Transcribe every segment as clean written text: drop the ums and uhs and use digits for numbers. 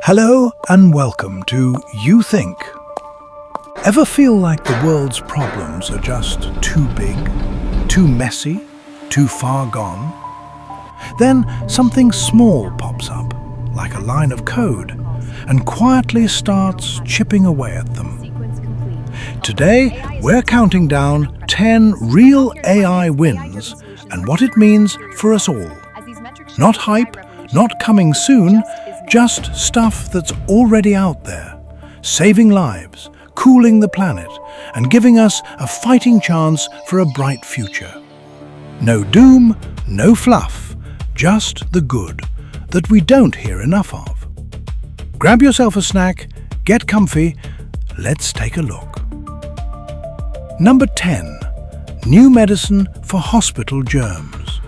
Hello and welcome to YouThink. Ever feel like the world's problems are just too big, too messy, too far gone? Then something small pops up, like a line of code, and quietly starts chipping away at them. Today, we're counting down 10 real AI wins and what it means for us all. Not hype, not coming soon, just stuff that's already out there, saving lives, cooling the planet, and giving us a fighting chance for a bright future. No doom, no fluff, just the good that we don't hear enough of. Grab yourself a snack, get comfy, let's take a look. Number 10. New medicine for hospital germs.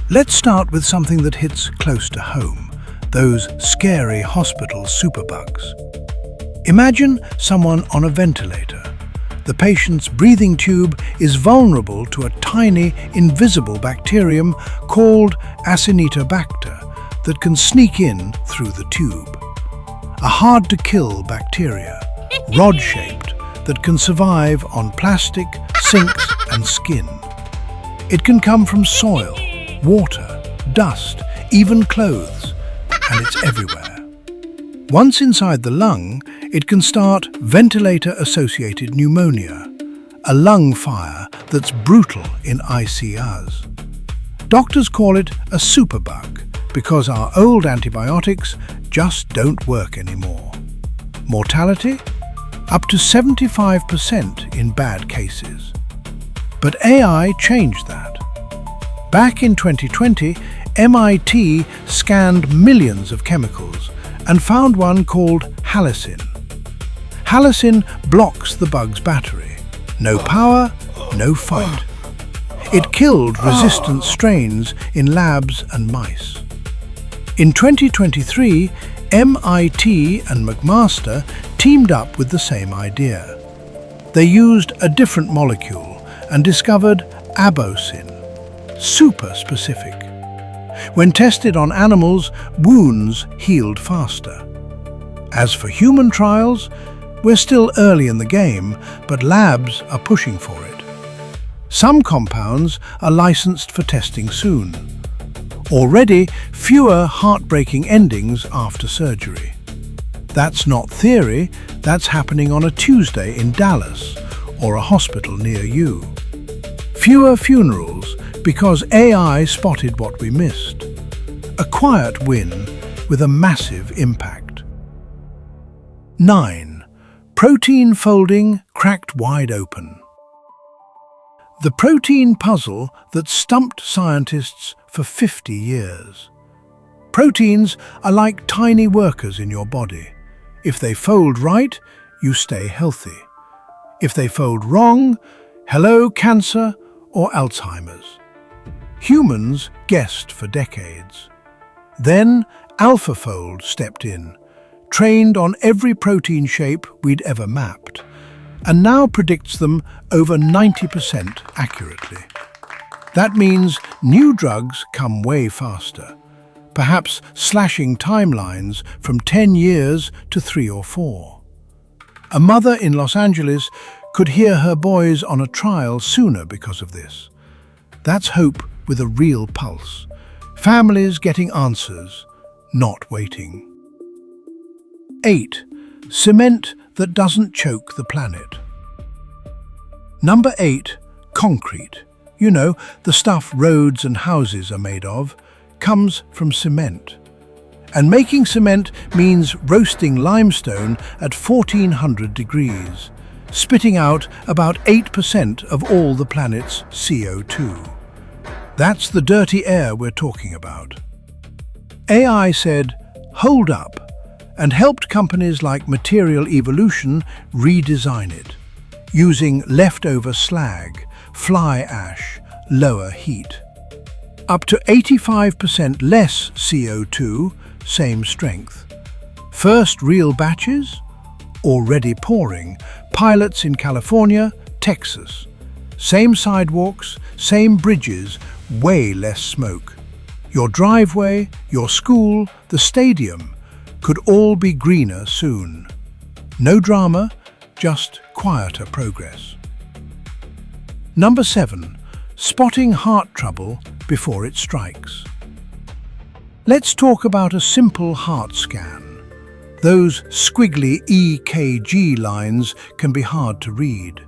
Let's start with something that hits close to home. Those scary hospital superbugs. Imagine someone on a ventilator. The patient's breathing tube is vulnerable to a tiny, invisible bacterium called Acinetobacter that can sneak in through the tube. A hard-to-kill bacteria, rod-shaped, that can survive on plastic, sinks and skin. It can come from soil, water, dust, even clothes. And it's everywhere. Once inside the lung, it can start ventilator-associated pneumonia, a lung fire that's brutal in ICUs. Doctors call it a superbug because our old antibiotics just don't work anymore. Mortality? Up to 75% in bad cases. But AI changed that. Back in 2020, MIT scanned millions of chemicals and found one called halicin. Halicin blocks the bug's battery. No power, no fight. It killed resistant strains in labs and mice. In 2023, MIT and McMaster teamed up with the same idea. They used a different molecule and discovered abocin, super specific. When tested on animals, wounds healed faster. As for human trials, we're still early in the game, but labs are pushing for it. Some compounds are licensed for testing soon. Already, fewer heartbreaking endings after surgery. That's not theory, that's happening on a Tuesday in Dallas or a hospital near you. Fewer funerals because AI spotted what we missed. A quiet win with a massive impact. 9. Protein folding cracked wide open. The protein puzzle that stumped scientists for 50 years. Proteins are like tiny workers in your body. If they fold right, you stay healthy. If they fold wrong, hello cancer or Alzheimer's. Humans guessed for decades. Then AlphaFold stepped in, trained on every protein shape we'd ever mapped, and now predicts them over 90% accurately. That means new drugs come way faster, perhaps slashing timelines from 10 years to 3 or 4. A mother in Los Angeles could hear her boys on a trial sooner because of this. That's hope with a real pulse. Families getting answers, not waiting. 8. Cement that doesn't choke the planet. Number 8. Concrete. You know, the stuff roads and houses are made of, comes from cement. And making cement means roasting limestone at 1400 degrees, spitting out about 8% of all the planet's CO2. That's the dirty air we're talking about. AI said, hold up, and helped companies like Material Evolution redesign it, using leftover slag, fly ash, lower heat. Up to 85% less CO2, same strength. First real batches? Already pouring. Pilots in California, Texas. Same sidewalks, same bridges, way less smoke. Your driveway, your school, the stadium. could all be greener soon. No drama, just quieter progress. Number 7. Spotting heart trouble before it strikes. Let's talk about a simple heart scan. Those squiggly EKG lines can be hard to read.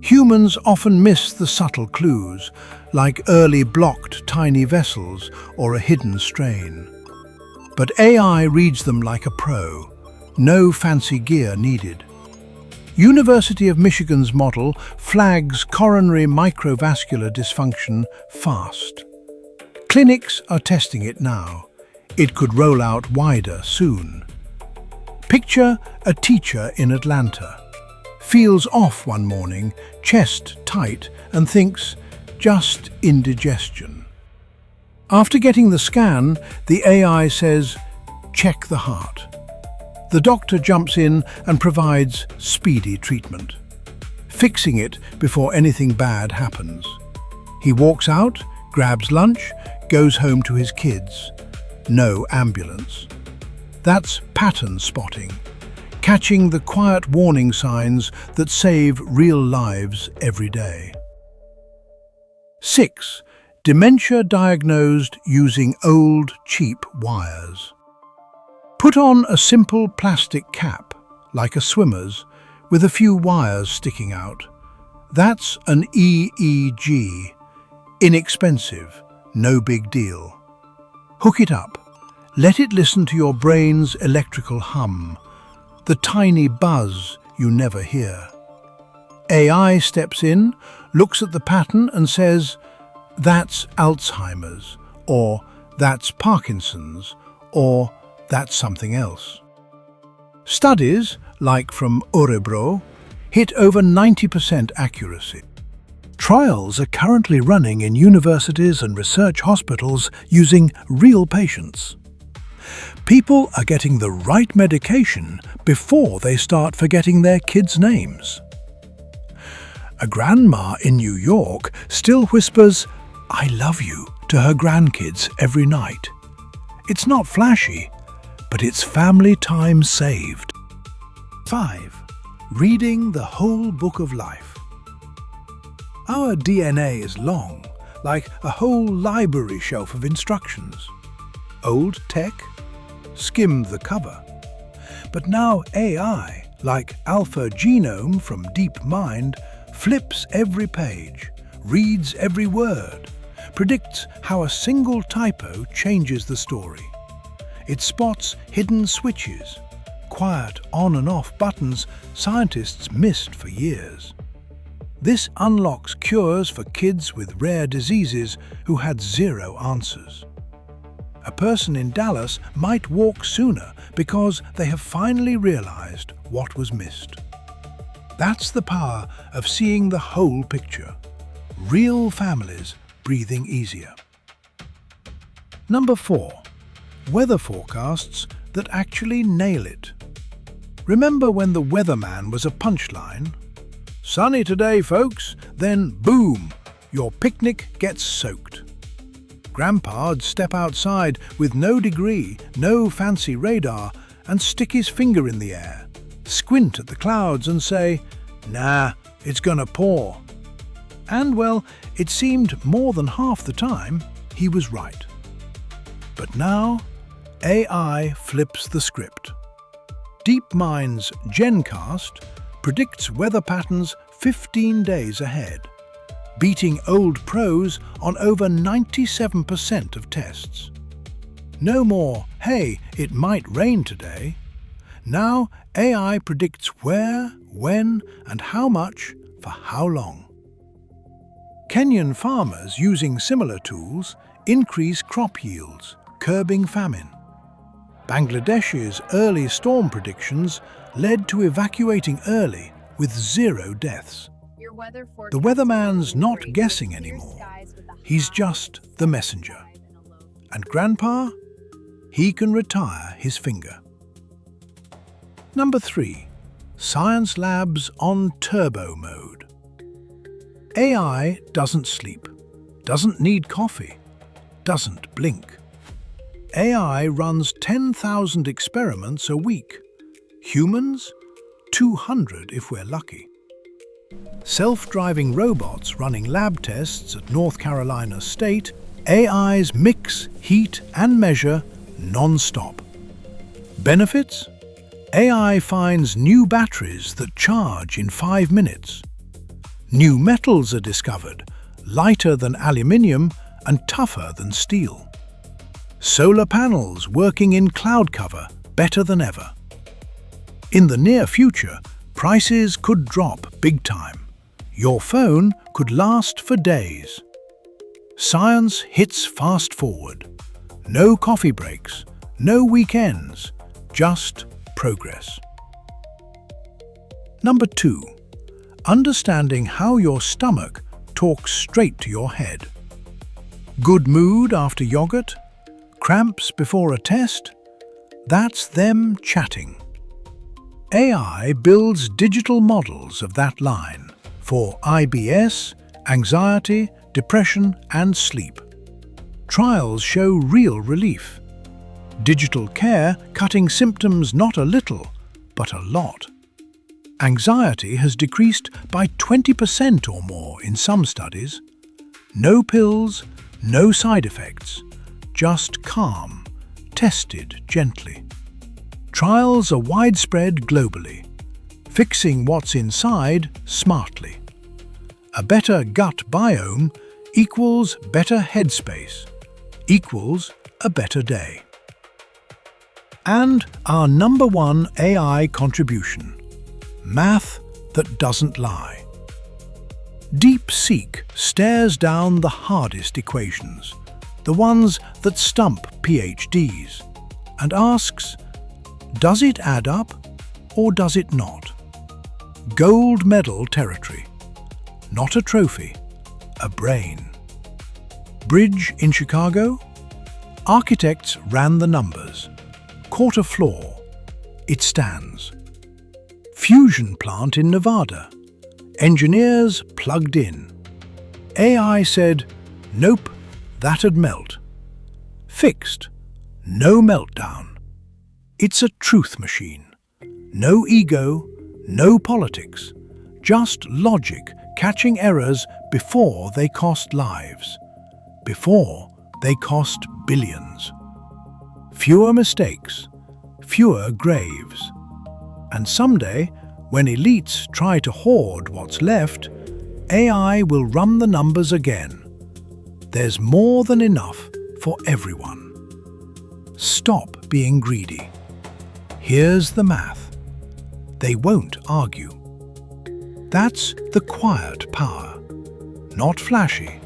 Humans often miss the subtle clues, like early blocked tiny vessels or a hidden strain. But AI reads them like a pro. No fancy gear needed. University of Michigan's model flags coronary microvascular dysfunction fast. Clinics are testing it now. It could roll out wider soon. Picture a teacher in Atlanta. Feels off one morning, chest tight, and thinks, just indigestion. After getting the scan, the AI says, check the heart. The doctor jumps in and provides speedy treatment, fixing it before anything bad happens. He walks out, grabs lunch, goes home to his kids. No ambulance. That's pattern spotting, catching the quiet warning signs that save real lives every day. 6. Dementia diagnosed using old, cheap wires. Put on a simple plastic cap, like a swimmer's, with a few wires sticking out. That's an EEG. Inexpensive, no big deal. Hook it up. Let it listen to your brain's electrical hum, the tiny buzz you never hear. AI steps in, looks at the pattern and says, that's Alzheimer's, or that's Parkinson's, or that's something else. Studies, like from Örebro, hit over 90% accuracy. Trials are currently running in universities and research hospitals using real patients. People are getting the right medication before they start forgetting their kids' names. A grandma in New York still whispers, "I love you," to her grandkids every night. It's not flashy, but it's family time saved. 5. Reading the whole book of life. Our DNA is long, like a whole library shelf of instructions. Old tech skimmed the cover. But now AI, like Alpha Genome from DeepMind, flips every page, reads every word, predicts how a single typo changes the story. It spots hidden switches, quiet on and off buttons scientists missed for years. This unlocks cures for kids with rare diseases who had zero answers. A person in Dallas might walk sooner because they have finally realized what was missed. That's the power of seeing the whole picture. Real families breathing easier. Number 4. Weather forecasts that actually nail it. Remember when the weatherman was a punchline? Sunny today, folks, then boom, your picnic gets soaked. Grandpa'd step outside with no degree, no fancy radar, and stick his finger in the air, squint at the clouds and say, "Nah, it's gonna pour." And well, it seemed more than half the time he was right. But now, AI flips the script. DeepMind's GenCast predicts weather patterns 15 days ahead, beating old pros on over 97% of tests. No more, "Hey, it might rain today." Now AI predicts where, when, and how much for how long. Kenyan farmers using similar tools increase crop yields, curbing famine. Bangladesh's early storm predictions led to evacuating early with 0 deaths. The weatherman's not guessing anymore. He's just the messenger. And Grandpa? He can retire his finger. Number 3. Science labs on turbo mode. AI doesn't sleep, doesn't need coffee, doesn't blink. AI runs 10,000 experiments a week. Humans? 200 if we're lucky. Self-driving robots running lab tests at North Carolina State, AIs mix, heat and measure non-stop. Benefits? AI finds new batteries that charge in 5 minutes. New metals are discovered, lighter than aluminium and tougher than steel. Solar panels working in cloud cover better than ever. In the near future, prices could drop big time. Your phone could last for days. Science hits fast forward. No coffee breaks, no weekends, just progress. Number 2. Understanding how your stomach talks straight to your head. Good mood after yogurt? Cramps before a test? That's them chatting. AI builds digital models of that line for IBS, anxiety, depression and sleep. Trials show real relief. Digital care cutting symptoms not a little, but a lot. Anxiety has decreased by 20% or more in some studies. No pills, no side effects, just calm, tested gently. Trials are widespread globally, fixing what's inside smartly. A better gut biome equals better headspace, equals a better day. And our number 1 AI contribution, math that doesn't lie. DeepSeek stares down the hardest equations, the ones that stump PhDs, and asks, does it add up or does it not? Gold medal territory. Not a trophy, a brain. Bridge in Chicago? Architects ran the numbers. Caught a flaw. It stands. Fusion plant in Nevada. Engineers plugged in. AI said, nope, that'd melt. Fixed. No meltdown. It's a truth machine. No ego, no politics. Just logic catching errors before they cost lives. Before they cost billions. Fewer mistakes, fewer graves. And someday, when elites try to hoard what's left, AI will run the numbers again. There's more than enough for everyone. Stop being greedy. Here's the math. They won't argue. That's the quiet power. Not flashy,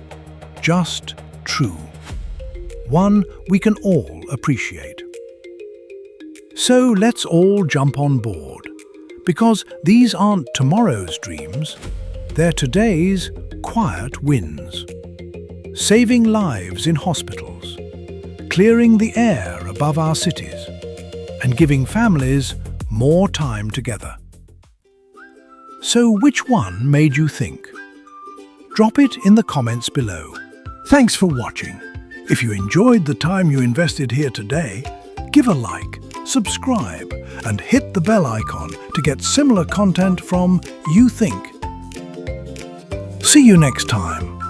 just true. One we can all appreciate. So let's all jump on board, because these aren't tomorrow's dreams, they're today's quiet wins. Saving lives in hospitals, clearing the air above our cities, and giving families more time together. So which one made you think? Drop it in the comments below. Thanks for watching. If you enjoyed the time you invested here today, give a like, subscribe, and hit the bell icon to get similar content from YouThink. See you next time.